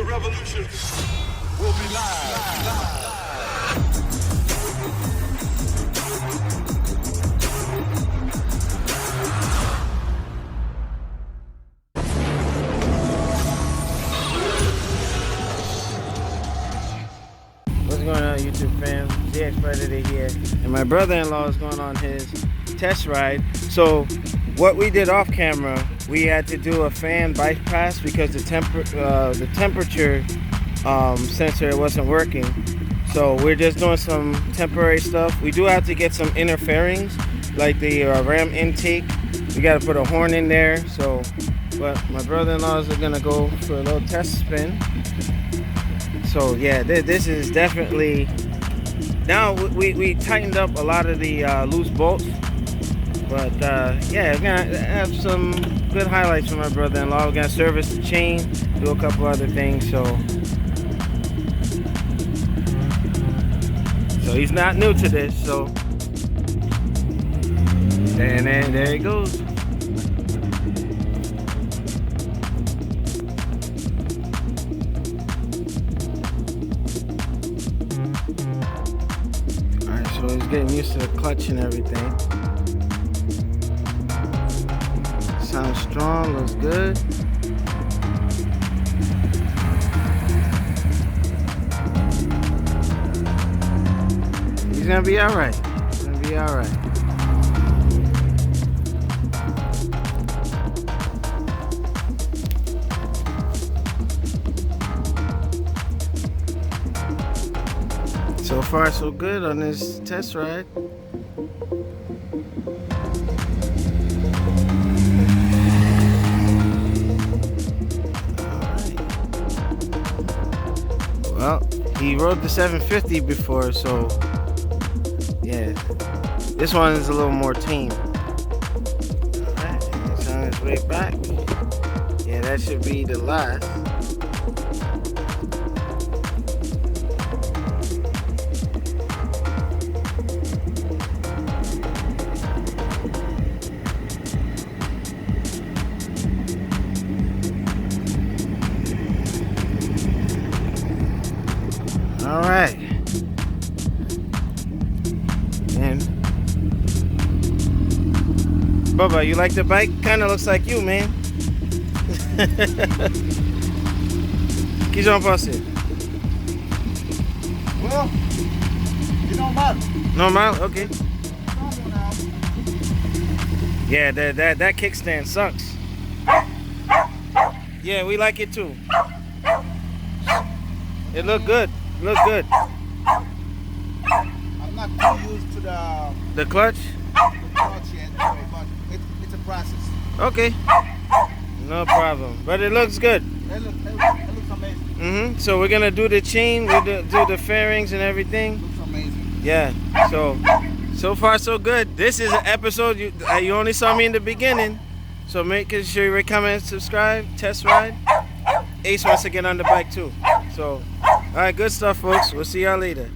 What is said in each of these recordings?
revolution will be live. What's going on, YouTube fam? DX Predator here, and my brother-in-law is going on his test ride. So what we did off camera, we had to do a fan bypass because the temperature sensor wasn't working. So we're just doing some temporary stuff. We do have to get some inner fairings, like the ram intake. We got to put a horn in there. So, but my brother-in-law is gonna go for a little test spin. So yeah, this is definitely, now we tightened up a lot of the loose bolts, but yeah, we're gonna have some good highlights from my brother-in-law. We're gonna service the chain, do a couple other things. So he's not new to this. So and there he goes. So he's getting used to the clutch and everything. Sounds strong, looks good. He's gonna be alright. He's gonna be alright. So far, so good on this test ride. Alright. Well, he rode the 750 before, so yeah. This one is a little more tame. Alright, it's on its way back. Yeah, that should be the last. All right, and Bubba, you like the bike? Kind of looks like you, man. Qu'ils ont pensé? Well, normal. Normal, okay. Yeah, that kickstand sucks. Yeah, we like it too. It looked good. Look good. I'm not too used to the clutch yet, but it's a process. Okay, no problem, but it looks good. It looks amazing. So we're gonna do the chain, we do the fairings and everything. It looks amazing. Yeah, so far so good. This is an episode, you only saw me in the beginning, so make sure you comment, subscribe, test ride. Ace wants to get on the bike too. So, alright, good stuff, folks. We'll see y'all later.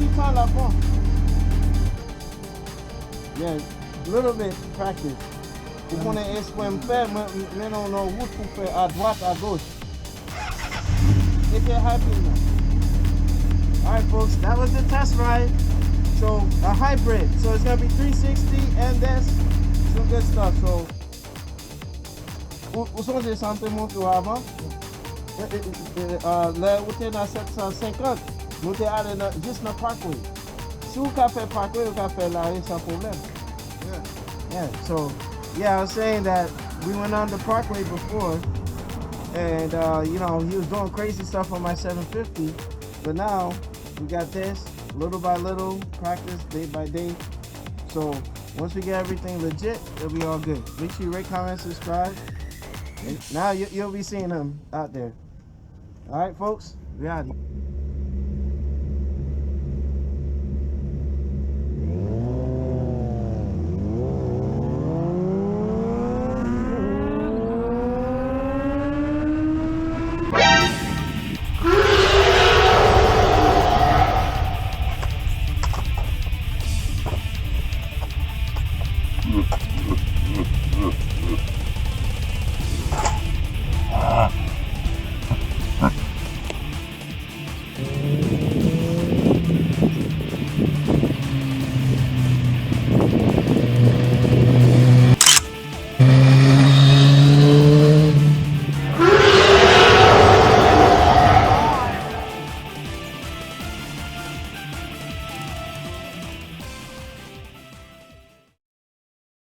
petit temps là fond. Yeah, little bit practice. Pour qu'on ait espoir me faire, mais non, non, route pour faire à droite, à gauche. If you're happy now. Alright folks, that was the test ride. So a hybrid. So it's gonna be 360 and this. Some good stuff. So où sont les centres montés avant? Là où t'es dans 750, nous t'es allé juste dans le parkway. Si vous avez fait parkway, vous avez fait l'arrêt sans problème. Yeah. So yeah, I was saying that we went on the parkway before, and you know, he was doing crazy stuff on my 750, but now we got this little by little, practice day by day. So once we get everything legit, it'll be all good. Make sure you rate, comment, subscribe. And now you'll be seeing him out there. All right, folks, we out.